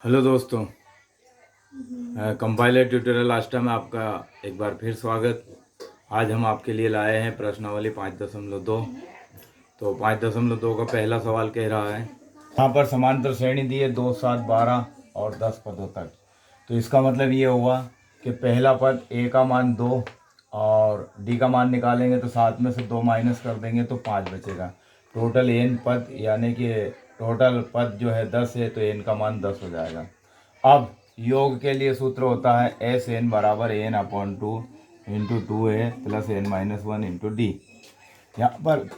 Hello दोस्तों, compiler tutorial लास्टा में आपका एक बार फिर स्वागत। आज हम आपके लिए लाए हैं प्रश्नावली 5.2। तो 5.2 का पहला सवाल कह रहा है, यहाँ पर समांतर श्रेणी दी है 2, 7, 12 और 10 पदों तक। तो इसका मतलब ये हुआ कि पहला पद ए का मान 2 और डी का मान निकालेंगे तो 7 में से 2 माइनस कर देंगे तो 5 बचेगा। टोटल एन पद यानी कि टोटल पद जो है 10 है, तो एन का मान 10 हो जाएगा। अब योग के लिए सूत्र होता है एस एन बराबर n upon 2 into 2a plus N minus 1 into d. यहाँ पर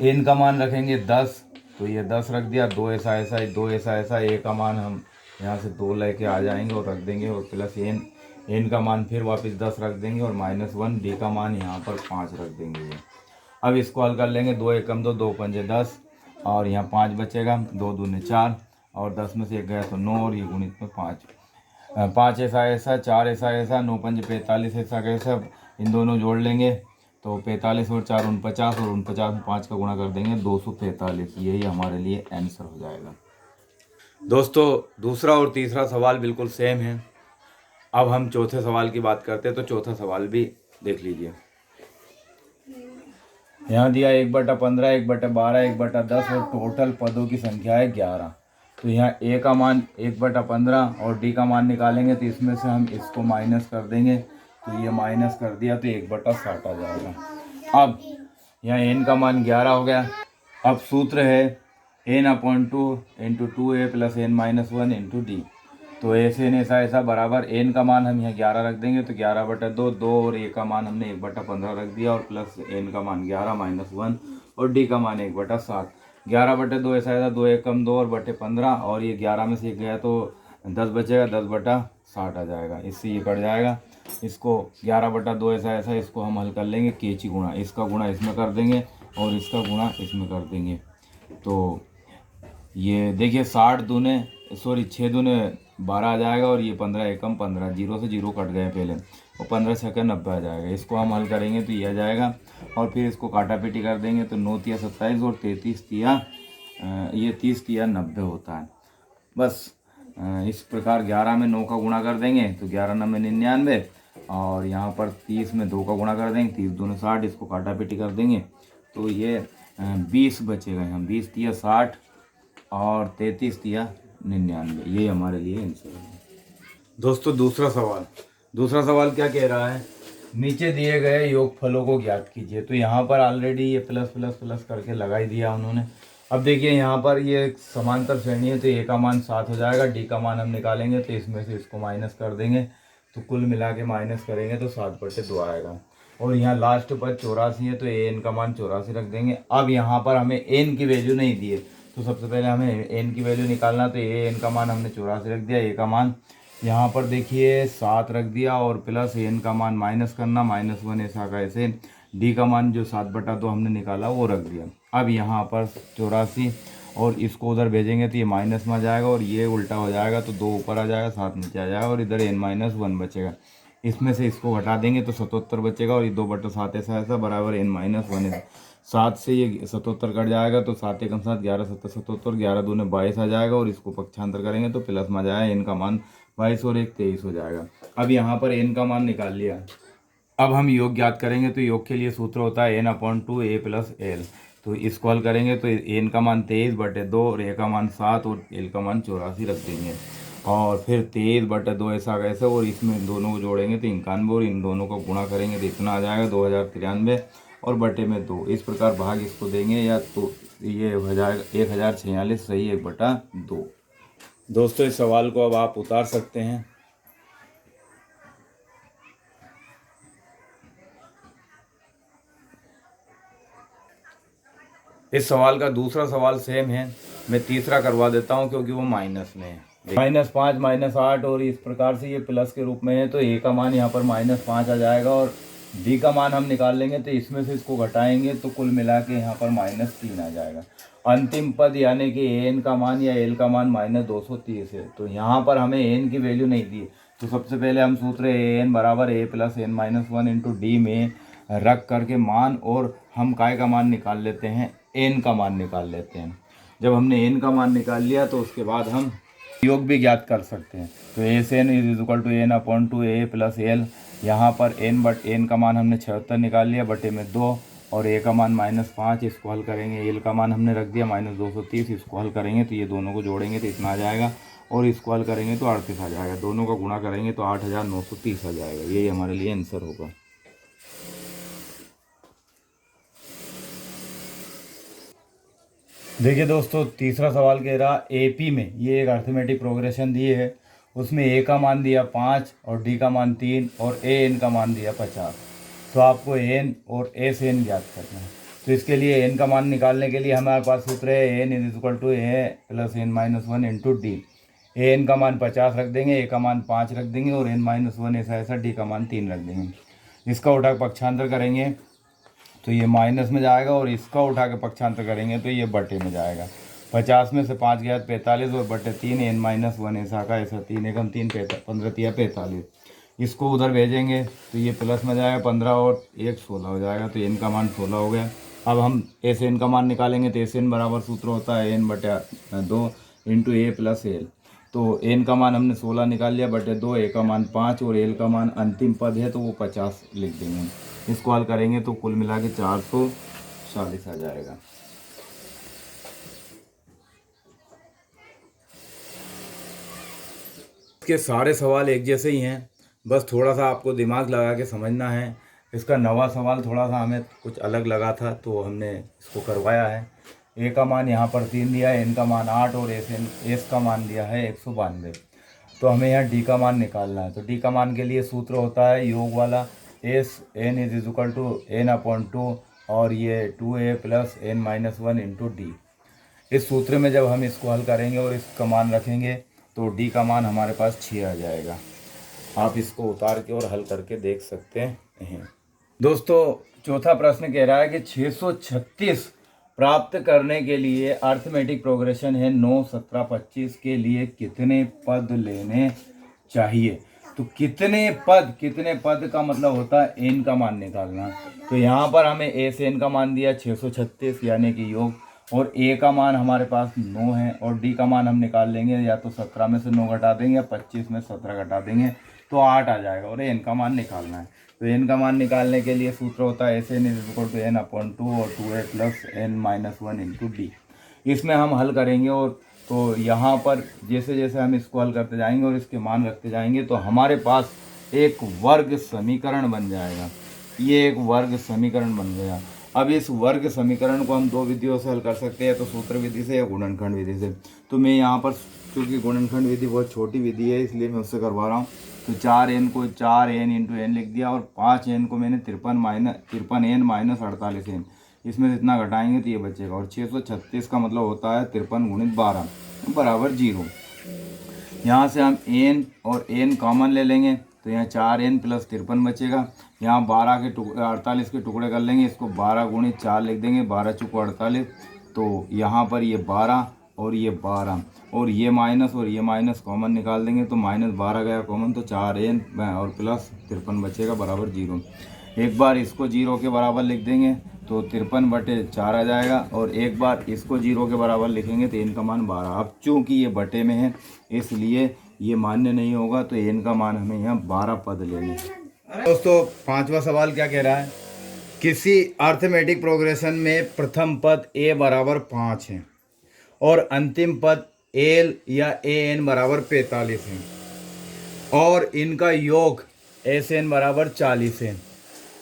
एन का मान रखेंगे 10, तो ये 10 रख दिया। 2 ऐसा ऐसा, 2 ऐसा ऐसा, ए का मान हम यहाँ से 2 लेके आ जाएंगे और रख देंगे, और प्लस एन का मान फिर वापस 10 रख देंगे और माइनस 1, डी का मान यहाँ पर 5 रख देंगे ये। अब इसको हल कर लेंगे। 2 एकम 2, 2 पंजे 10 और यहाँ 5 बचेगा। 2 दूने 4 और 10 में से 1 गया तो 9 और ये गुणित में 5। 5 ऐसा ऐसा, 4 ऐसा ऐसा, 9 पंजे 45 ऐसा कैसा, इन दोनों जोड़ लेंगे तो 45 और 4 49 और 49 में 5 का गुणा कर देंगे 245। यही हमारे लिए आंसर हो जाएगा। दोस्तों, दूसरा और तीसरा सवाल बिल्कुल सेम है। अब हम चौथे सवाल की बात करते हैं, तो चौथा सवाल भी देख लीजिए। यहाँ दिया 1/15, 1/12, 1/10 और टोटल पदों की संख्या है 11। तो यहाँ ए का मान 1/15 और डी का मान निकालेंगे तो इसमें से हम इसको माइनस कर देंगे, तो ये माइनस कर दिया तो 1/60 आ जाएगा। अब यहाँ एन का मान 11 हो गया। अब सूत्र है n upon 2 into 2a plus N minus 1 into d. तो ऐसे न ऐसा ऐसा बराबर एन का मान हम यहाँ 11 रख देंगे, तो 11/2, 2 और ए का मान हमने 1/15 रख दिया और प्लस एन का मान 11 माइनस 1 और डी का मान 1/7। 11/2 ऐसा ऐसा, 2 एकम 2 और बटे 15 और ये 11 में से 1 गया तो 10 बचेगा, 10/60 आ जाएगा। इससे ये कट जाएगा। इसको 11/2 ऐसा ऐसा, इसको हम हल कर लेंगे केची गुणा, इसका गुणा इसमें कर देंगे और इसका गुणा इसमें कर देंगे। तो ये देखिए 6 दूने 12 आ जाएगा और ये 15 एकम 15, 0 से 0 कट गए पहले और 15 छक्के 90 आ जाएगा। इसको हम हल करेंगे तो ये आ जाएगा और फिर इसको काटा पीटी कर देंगे तो 9 तिया 27 और 33 तिया ये 30 तिया 90 होता है। बस इस प्रकार 11 में 9 का गुणा कर देंगे तो 11 9 99 और यहाँ पर 30 में 2 का गुणा कर देंगे, 30 दूने 60, इसको काटा पीटी कर देंगे तो ये 20 बचेगा। हम 20 तिया 60 और 33 तिया 99, ये हमारे लिए आंसर है। दोस्तों, दूसरा सवाल क्या कह रहा है, नीचे दिए गए योगफलों को ज्ञात कीजिए। तो यहाँ पर ऑलरेडी ये प्लस प्लस प्लस करके लगा ही दिया उन्होंने। अब देखिए यहाँ पर ये समांतर श्रेणी है तो ए का मान 7 हो जाएगा, डी का मान हम निकालेंगे तो इसमें से इसको माइनस कर देंगे तो कुल मिला के माइनस करेंगे तो 7/2 आएगा। और यहाँ लास्ट पर 84 है तो एन का मान 84 रख देंगे। अब यहाँ पर हमें एन की वैल्यू नहीं दी है तो सबसे पहले हमें एन की वैल्यू निकालना, तो एन का मान हमने 84 रख दिया। ए का मान यहाँ पर देखिए 7 रख दिया और प्लस एन का मान माइनस करना, -1 ऐसा का ऐसे। डी का मान जो 7/2 हमने निकाला वो रख दिया। अब यहाँ पर 84 और इसको उधर भेजेंगे तो ये माइनस में आ जाएगा और ये उल्टा हो जाएगा तो 2 ऊपर आ जाएगा, 7 नीचे आ जाएगा और इधर n-1 बचेगा। इसमें से इसको घटा देंगे तो 77 बचेगा और ये 2/7 ऐसा ऐसा बराबर n-1 है। 7 से ये 77 कट जाएगा तो 7 एकम 7, 11 7 77, 11 दूने 22 आ जाएगा और इसको पक्षांतर करेंगे तो प्लस में आ जाएगा। एन का मान 22 और 1 23 हो जाएगा। अब यहाँ पर एन का मान निकाल लिया। अब हम योग ज्ञात करेंगे तो योग के लिए सूत्र होता है n/2a + l। तो इसको हल करेंगे तो एन का मान 23/2 और ए का मान 7 और एल का मान 84 रख देंगे और फिर 23/2 ऐसा कैसे और इसमें दोनों को जोड़ेंगे तो 91 और इन दोनों को गुणा करेंगे तो इतना आ जाएगा 2093 और बटे में 2। इस प्रकार भाग इसको देंगे या तो ये हो जाएगा 1046 सही 1/2। दोस्तों, इस सवाल को अब आप उतार सकते हैं। इस सवाल का दूसरा सवाल सेम है, मैं तीसरा करवा देता हूं क्योंकि वो माइनस में है। -5 -8 और इस प्रकार से ये प्लस के रूप में है तो ए का मान यहाँ पर -5 आ जाएगा और डी का मान हम निकाल लेंगे तो इसमें से इसको घटाएंगे तो कुल मिला के यहाँ पर -3 आ जाएगा। अंतिम पद यानी कि एन का मान या एल का मान -230 है। तो यहाँ पर हमें एन की वैल्यू नहीं दी, तो सबसे पहले हम सूत्र एन बराबर a + n-1 इंटू डी में रख करके मान और हम काय का मान निकाल लेते हैं, एन का मान निकाल लेते हैं। जब हमने एन का मान निकाल लिया तो उसके बाद हम योग भी ज्ञात कर सकते हैं। तो s n is equal to N upon two a plus l. यहाँ पर एन का मान हमने 76 निकाल लिया, बटे में 2, और ए का मान -5, इसको हल करेंगे। एल का मान हमने रख दिया -230, इसको हल करेंगे तो ये दोनों को जोड़ेंगे तो इतना आ जाएगा, और इसको हल करेंगे तो 38 आ जाएगा। दोनों का गुणा करेंगे तो 8930 आ जाएगा। यही हमारे लिए आंसर होगा। देखिए दोस्तों, तीसरा सवाल कह रहा एपी में ये एक अर्थमेटिक प्रोग्रेशन दी है, उसमें ए का मान दिया 5 और डी का मान 3 और ए एन का मान दिया 50। तो आपको एन और ए से एन ज्ञात करना है। तो इसके लिए एन का मान निकालने के लिए हमारे पास सूत्र है n is equal to a plus N minus 1 into d. A n का मान 50 रख देंगे, ए का मान 5 रख देंगे, और एन माइनस 1 ऐसा ऐसा, डी का मान 3 रख देंगे। इसका उठा के पक्षांतर करेंगे तो ये माइनस में जाएगा, और इसका उठा के पक्षांतर करेंगे तो ये बटे में जाएगा। 50 में से 5 गया 45, और बटे 3 एन माइनस 1 ऐसा का ऐसा, 3 एकम 3 15 तिया 45। इसको उधर भेजेंगे तो ये प्लस में जाएगा 15 और 1 16 हो जाएगा। तो एन का मान 16 हो गया। अब हम ए से एन का मान निकालेंगे तो ए से एन बराबर सूत्र होता है एन बटे 2 इंटू ए प्लस एल। तो एन का मान हमने 16 निकाल लिया, बटे 2, ए का मान 5 और एल का मान अंतिम पद है तो वो 50 लिख देंगे। इसको हल करेंगे तो कुल मिला के 440 आ जाएगा। इसके सारे सवाल एक जैसे ही हैं, बस थोड़ा सा आपको दिमाग लगा के समझना है। इसका नवा सवाल थोड़ा सा हमें कुछ अलग लगा था तो हमने इसको करवाया है। ए का मान यहाँ पर 3 दिया है, एन का मान 8 और एस का मान दिया है 192। तो हमें यहाँ डी का मान निकालना है। तो डी का मान के लिए सूत्र होता है योग वाला S N is equal to N upon 2 और ये 2a plus N minus 1 into D. इस सूत्र में जब हम इसको हल करेंगे और इसका मान रखेंगे तो डी का मान हमारे पास 6 आ जाएगा। आप इसको उतार के और हल करके देख सकते हैं। दोस्तों, चौथा प्रश्न कह रहा है कि 636 प्राप्त करने के लिए अर्थमेटिक प्रोग्रेशन है 9, 17, 25 के लिए कितने पद लेने चाहिए। तो कितने पद का मतलब होता है एन का मान निकालना। तो यहाँ पर हमें ए से एन का मान दिया 636 यानी कि योग, और ए का मान हमारे पास 9 है, और डी का मान हम निकाल लेंगे, या तो 17 में से 9 घटा देंगे या 25 में 17 घटा देंगे तो 8 आ जाएगा, और एन का मान निकालना है। तो एन का मान निकालने के लिए सूत्र होता है S N is equal to N upon 2 और 2a plus N minus 1 into D. इसमें हम हल करेंगे, और तो यहाँ पर जैसे जैसे हम इसको हल करते जाएंगे और इसके मान रखते जाएंगे तो हमारे पास एक वर्ग समीकरण बन जाएगा। ये एक वर्ग समीकरण बन गया। अब इस वर्ग समीकरण को हम 2 विधियों से हल कर सकते हैं, तो सूत्र विधि से या गुणनखंड विधि से। तो मैं यहाँ पर क्योंकि गुणनखंड विधि बहुत छोटी विधि है इसलिए मैं उससे करवा रहा हूँ। तो 4n को 4n इंटू एन लिख दिया, और 5n को मैंने 53n माइनस 48n, इसमें से इतना घटाएंगे तो ये बचेगा। और 636 का मतलब होता है 53 गुणित 12 बराबर 0। यहाँ से हम n और n कॉमन ले लेंगे तो यहाँ 4n प्लस 53 बचेगा। यहाँ 48 के टुकड़े कर लेंगे, इसको 12 गुणित 4 लिख देंगे, 12 चुको 48। तो यहाँ पर ये 12 और ये 12 और ये माइनस कॉमन निकाल देंगे तो -12 गया कॉमन, तो 4n और प्लस 53 बचेगा बराबर 0। एक बार इसको 0 के बराबर लिख देंगे तो 53/4 आ जाएगा, और एक बार इसको 0 के बराबर लिखेंगे तो n का मान 12। अब चूँकि ये बटे में है इसलिए ये मान्य नहीं होगा, तो n का मान हमें यहाँ 12 पद लेने हैं। दोस्तों, 5वां सवाल क्या कह रहा है, किसी अर्थमेटिक प्रोग्रेशन में प्रथम पद a बराबर 5 है और अंतिम पद l या an बराबर 45 है, और इनका योग SN बराबर 40 है।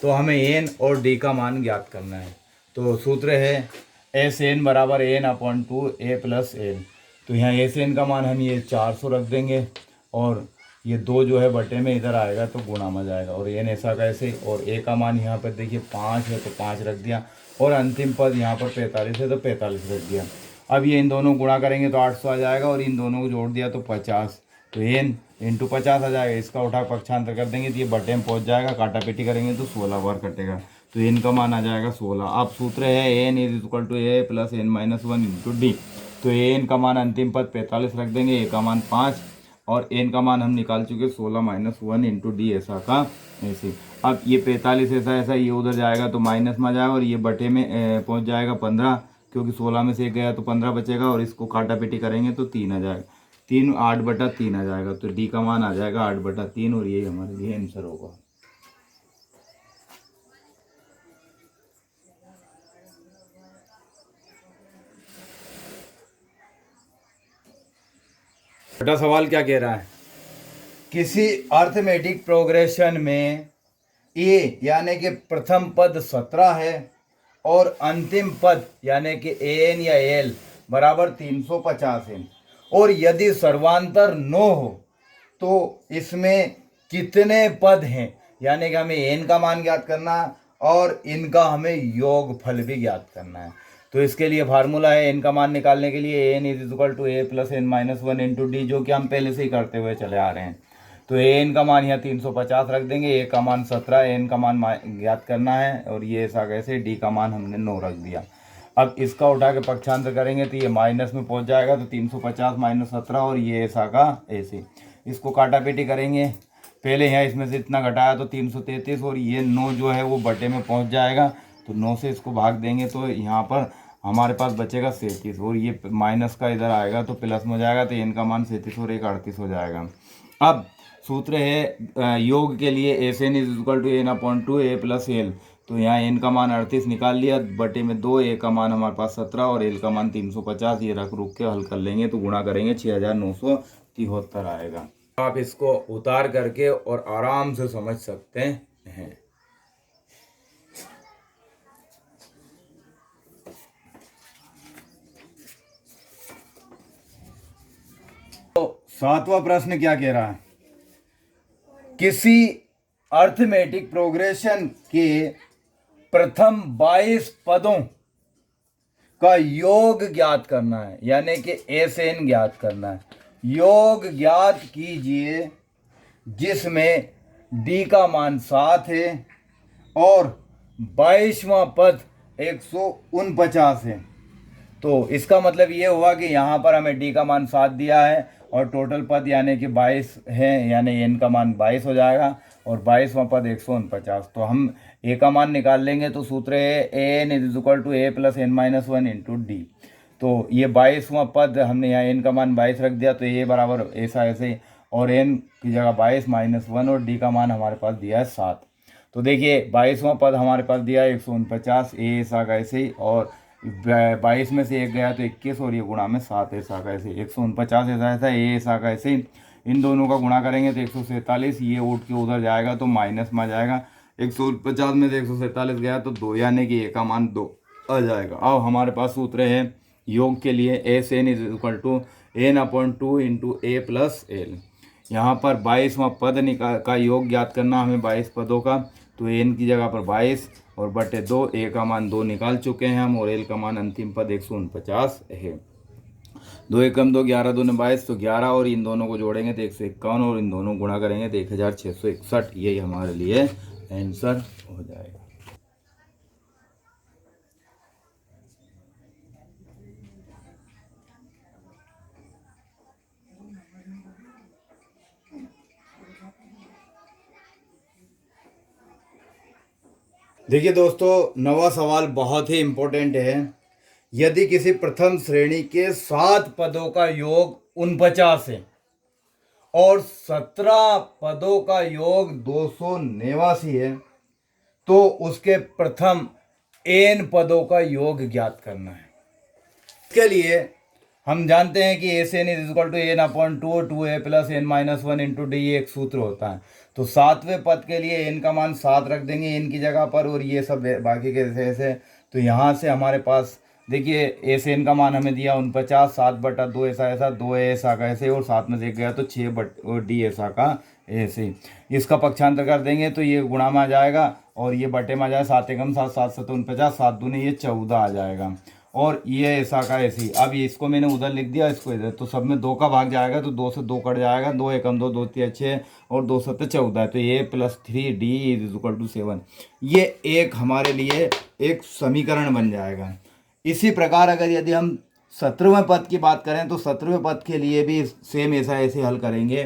तो हमें n और d का मान ज्ञात करना है। तो सूत्र है SN बराबर n upon 2a plus n। तो यहाँ SN का मान हम ये 400 रख देंगे, और ये 2 जो है बटे में इधर आएगा तो गुणा में जाएगा, और n ऐसा कैसे, और a का मान यहाँ पर देखिए 5 है तो 5 रख दिया, और अंतिम पद यहाँ पर 45 है तो 45 रख दिया। अब ये इन दोनों गुणा करेंगे तो 800 आ जाएगा, और इन दोनों को जोड़ दिया तो 50, तो n इंटू 50 आ जाएगा। इसका उठा पक्षांतर कर देंगे तो ये बटे में पहुँच जाएगा, काटा पेटी करेंगे तो 16 बार कटेगा, तो n का मान आ जाएगा 16। अब सूत्र है n is equal to a plus N minus 1 into d. तो n का मान अंतिम पद 45 रख देंगे, a का मान 5 और n का मान हम निकाल चुके 16 माइनस 1 इंटू डी ऐसा का ऐसे। अब ये 45 ऐसा ये उधर जाएगा तो माइनस में आ जाएगा, और ये बटे में पहुंच जाएगा 15, क्योंकि 16 में से 1 गया तो 15 बचेगा, और इसको काटा पेटी करेंगे तो 3 आ जाएगा। 3 8/3 आ जाएगा। तो डी का मान आ जाएगा 8/3 और यही हमारे लिए आंसर होगा। छठा सवाल क्या कह रहा है, किसी अर्थमेटिक प्रोग्रेशन में ए यानी कि प्रथम पद 17 है और अंतिम पद यानी कि एन या एल बराबर 350 है, और यदि सर्वांतर 9 हो तो इसमें कितने पद हैं, यानी कि हमें एन का मान ज्ञात करना और इनका हमें योगफल भी ज्ञात करना है। तो इसके लिए फार्मूला है एन का मान निकालने के लिए n is equal to a plus N minus one into d, जो कि हम पहले से ही करते हुए चले आ रहे हैं। तो एन का मान यहाँ 350 रख देंगे, ए का मान 17, एन का मान ज्ञात करना है और ये ऐसा कैसे, डी का मान हमने 9 रख दिया। अब इसका उठा के पक्षांतर करेंगे तो ये माइनस में पहुंच जाएगा, तो 350 माइनस 17 और ये ऐसा का ऐसे। इसको काटापीटी करेंगे, पहले यहाँ इसमें से इतना घटाया तो 333 और ये 9 जो है वो बटे में पहुंच जाएगा, तो 9 से इसको भाग देंगे तो यहाँ पर हमारे पास बचेगा 37 और ये माइनस का इधर आएगा तो प्लस में हो जाएगा, तो इनका मान 37 और 1 38 हो जाएगा। अब सूत्र है योग के लिए s N is equal to N upon two a plus l, तो यहाँ एन का मान 38 निकाल लिया, बटे में 2, ए का मान हमारे पास 17 और एल का मान 350, ये रख रुक के हल कर लेंगे तो गुणा करेंगे 6973 आएगा। आप इसको उतार करके और आराम से समझ सकते हैं। तो 7वां प्रश्न क्या कह रहा है, किसी अर्थमेटिक प्रोग्रेशन के प्रथम 22 पदों का योग ज्ञात करना है, यानी कि एस एन ज्ञात करना है। योग ज्ञात कीजिए जिसमें डी का मान 7 है और 22वां पद 149 है। तो इसका मतलब ये हुआ कि यहाँ पर हमें डी का मान 7 दिया है और टोटल पद यानी कि 22 है, यानी एन का मान 22 हो जाएगा और 22वां पद 149। तो हम ए का मान निकाल लेंगे, तो सूत्र है n is equal to a plus N minus one into d. तो ये 22वां पद हमने यहाँ एन का मान 22 रख दिया, तो ये बराबर ऐसा ऐसे, और एन की जगह 22 माइनस 1 और डी का मान हमारे पास दिया है 7। तो देखिए 22वां पद हमारे पास दिया है 149, ए ऐसा कैसे ही, और 22 में से 1 गया तो 21 और ये गुणा में 7 ऐसा कैसे, 149 ऐसा ऐसा, ए ऐसा कैसे, इन दोनों का गुणा करेंगे तो 147, ये उठ के उधर जाएगा तो माइनस में आ जाएगा, 150 में से 147 गया तो 2, यानी कि ए का मान 2 आ जाएगा। अब हमारे पास सूत्र है योग के लिए s N is equal to N upon 2 into a plus l. यहाँ पर 22वां पद का योग ज्ञात करना हमें 22 पदों का, तो एन की जगह पर 22 और बटे 2, ए का मान 2 निकाल चुके हैं हम और एल का मान अंतिम पद 149 है। 2 एकम 2, 11 दूने 22, तो 11 और इन दोनों को जोड़ेंगे तो 151 और इन दोनों गुणा करेंगे तो 1661, यही हमारे लिए आंसर हो जाएगा। देखिए दोस्तों, 9वां सवाल बहुत ही इम्पोर्टेंट है। यदि किसी प्रथम श्रेणी के 7 पदों का योग 49 है और 17 पदों का योग 289 है, तो उसके प्रथम n पदों का योग ज्ञात करना है। इसके लिए हम जानते हैं कि s N is equal to N upon 2 a plus N minus one into d, एक सूत्र होता है। तो 7वें पद के लिए एन का मान 7 रख देंगे एन की जगह पर, और ये सब बाकी के ऐसे। तो यहाँ से हमारे पास देखिए एस एन का मान हमें दिया 49, 7/2 ऐसा ऐसा, 2 ऐसा का ऐसे और 7 में से 1 गया तो 6 डी ऐसा का ऐसे। इसका पक्षांतर कर देंगे तो ये गुणा में आ जाएगा और ये बटे में आ जाएगा, 7 एकम 7, 7 7 49, 7 दूनी ये 14 आ जाएगा और ये ऐसा का ऐसी। अब ये इसको मैंने उधर लिख दिया, इसको इधर, तो सब में 2 का भाग जाएगा तो 2 से 2 कट जाएगा, 2 एकम 2, 2 3 6 और 2 7 14, तो ये plus 3D is equal to 7। ये एक हमारे लिए एक समीकरण बन जाएगा। इसी प्रकार अगर यदि हम 17वें पद की बात करें तो 17वें पद के लिए भी सेम ऐसा ऐसे हल करेंगे।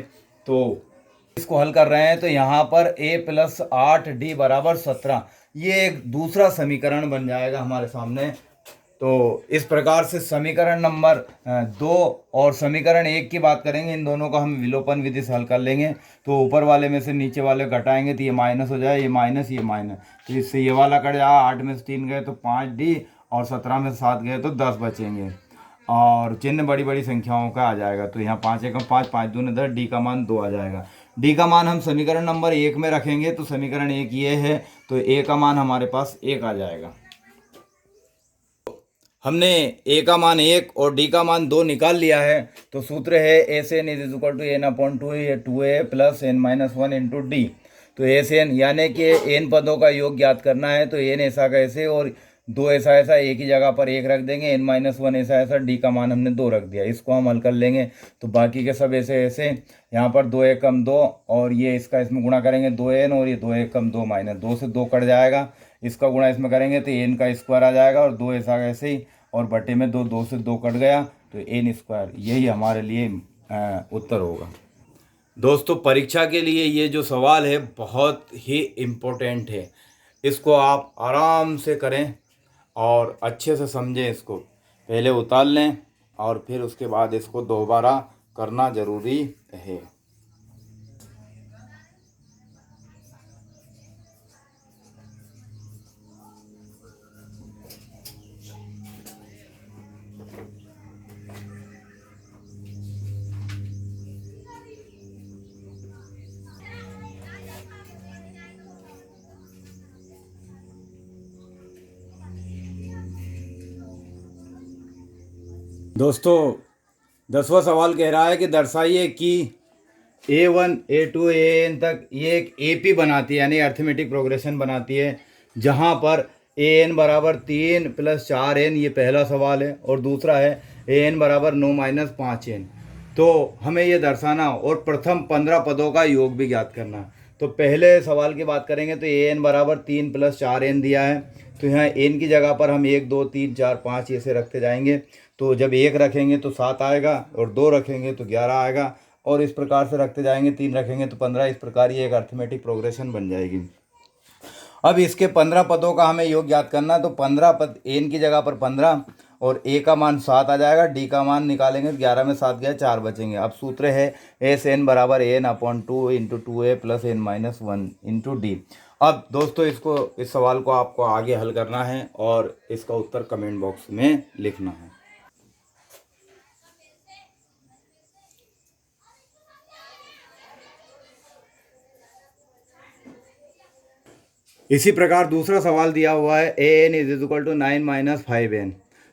तो इसको हल कर रहे हैं तो यहाँ पर a प्लस 8D बराबर 17, ये एक दूसरा समीकरण बन जाएगा हमारे सामने। तो इस प्रकार से समीकरण नंबर 2 और समीकरण 1 की बात करेंगे, इन दोनों का हम विलोपन विधि से हल कर लेंगे। तो ऊपर वाले में से नीचे वाले घटाएंगे तो ये माइनस हो जाए, ये माइनस ये माइनस, तो इससे ये वाला कट जाएगा। 8 में से 3 गए तो 5D, और 17 में से 7 गए तो 10 बचेंगे, और चिन्ह बड़ी बड़ी संख्याओं का आ जाएगा। तो यहाँ 5 एकम 5, 5 दूनी 10, डी का मान 2 आ जाएगा। डी का मान हम समीकरण नंबर 1 में रखेंगे, तो समीकरण 1 ये है, तो ए का मान हमारे पास 1 आ जाएगा। हमने ए का मान 1 और डी का मान 2 निकाल लिया है। तो सूत्र है s n is equal to N upon 2, ये 2a plus n minus 1 into d. तो ए से एन यानी कि एन पदों का योग ज्ञात करना है, तो एन ऐसा कैसे और 2 ऐसा ऐसा, एक ही जगह पर 1 रख देंगे, n माइनस 1 ऐसा ऐसा, डी का मान हमने 2 रख दिया। इसको हम हल कर लेंगे, तो बाकी के सब ऐसे ऐसे, यहाँ पर 2 एकम 2, और ये इसका इसमें गुणा करेंगे 2n, और ये 2 एकम 2 माइनस 2 से 2 कट जाएगा, इसका गुणा इसमें करेंगे तो n का स्क्वायर आ जाएगा, और 2 ऐसा ऐसे ही, और बटे में 2, 2 से 2 कट गया, तो n स्क्वायर, यही हमारे लिए उत्तर होगा। दोस्तों परीक्षा के लिए ये जो सवाल है बहुत ही इम्पोर्टेंट है, इसको आप आराम से करें और अच्छे से समझें। इसको पहले उतार लें और फिर उसके बाद इसको दोबारा करना ज़रूरी है। दोस्तों 10वां सवाल कह रहा है कि दर्शाइए कि A1 A2 AN तक ये एक AP बनाती है, यानी अर्थमेटिक प्रोग्रेशन बनाती है, जहाँ पर AN बराबर 3 प्लस 4N, ये पहला सवाल है, और दूसरा है AN बराबर 9 माइनस 5N। तो हमें ये दर्शाना और प्रथम 15 पदों का योग भी ज्ञात करना। तो पहले सवाल की बात करेंगे तो AN बराबर 3 प्लस 4N दिया है, तो यहाँ N की जगह पर हम 1 2 3 4 5 ऐसे रखते जाएंगे। तो जब 1 रखेंगे तो 7 आएगा, और 2 रखेंगे तो 11 आएगा, और इस प्रकार से रखते जाएंगे, 3 रखेंगे तो 15। इस प्रकार ये एक अर्थमेटिक प्रोग्रेशन बन जाएगी। अब इसके 15 पदों का हमें योग ज्ञात करना, तो 15 पद, एन की जगह पर 15, और ए का मान 7 आ जाएगा, डी का मान निकालेंगे तो 11 में 7 गया, 4 बचेंगे। अब सूत्र है एस एन बराबर n upon 2 into 2a plus n minus 1 into d. अब दोस्तों इस सवाल को आपको आगे हल करना है और इसका उत्तर कमेंट बॉक्स में लिखना है। इसी प्रकार दूसरा सवाल दिया हुआ है a n is equal to 9 minus 5n।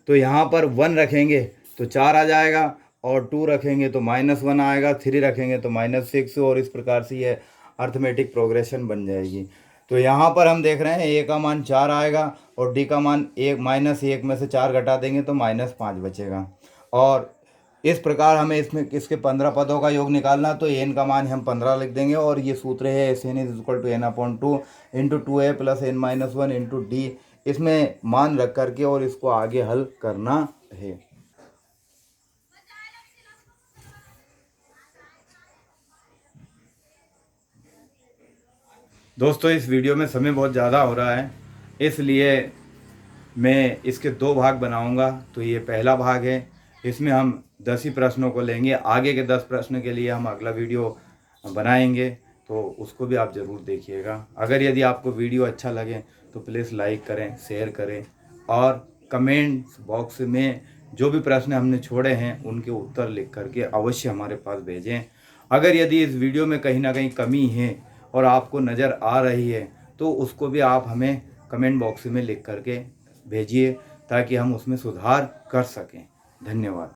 तो यहाँ पर 1 रखेंगे तो 4 आ जाएगा, और 2 रखेंगे तो माइनस 1 आएगा, 3 रखेंगे तो माइनस 6, और इस प्रकार से ये अर्थमेटिक प्रोग्रेशन बन जाएगी। तो यहाँ पर हम देख रहे हैं ए का मान 4 आएगा, और डी का मान 1 माइनस 1 में से 4 घटा देंगे तो माइनस 5 बचेगा। और इस प्रकार हमें इसके 15 पदों का योग निकालना, तो एन का मान हम 15 लिख देंगे, और ये सूत्र है S N is equal to N upon 2 into 2a plus n minus 1 into D. इसमें मान रख करके और इसको आगे हल करना है। दोस्तों इस वीडियो में समय बहुत ज़्यादा हो रहा है, इसलिए मैं इसके 2 भाग बनाऊंगा। तो ये पहला भाग है, इसमें हम 10 ही प्रश्नों को लेंगे। आगे के 10 प्रश्न के लिए हम अगला वीडियो बनाएंगे, तो उसको भी आप ज़रूर देखिएगा। अगर यदि आपको वीडियो अच्छा लगे तो प्लीज़ लाइक करें, शेयर करें, और कमेंट्स बॉक्स में जो भी प्रश्न हमने छोड़े हैं उनके उत्तर लिख करके अवश्य हमारे पास भेजें। अगर यदि इस वीडियो में कहीं ना कहीं कमी है और आपको नज़र आ रही है, तो उसको भी आप हमें कमेंट बॉक्स में लिख करके भेजिए, ताकि हम उसमें सुधार कर सकें। धन्यवाद।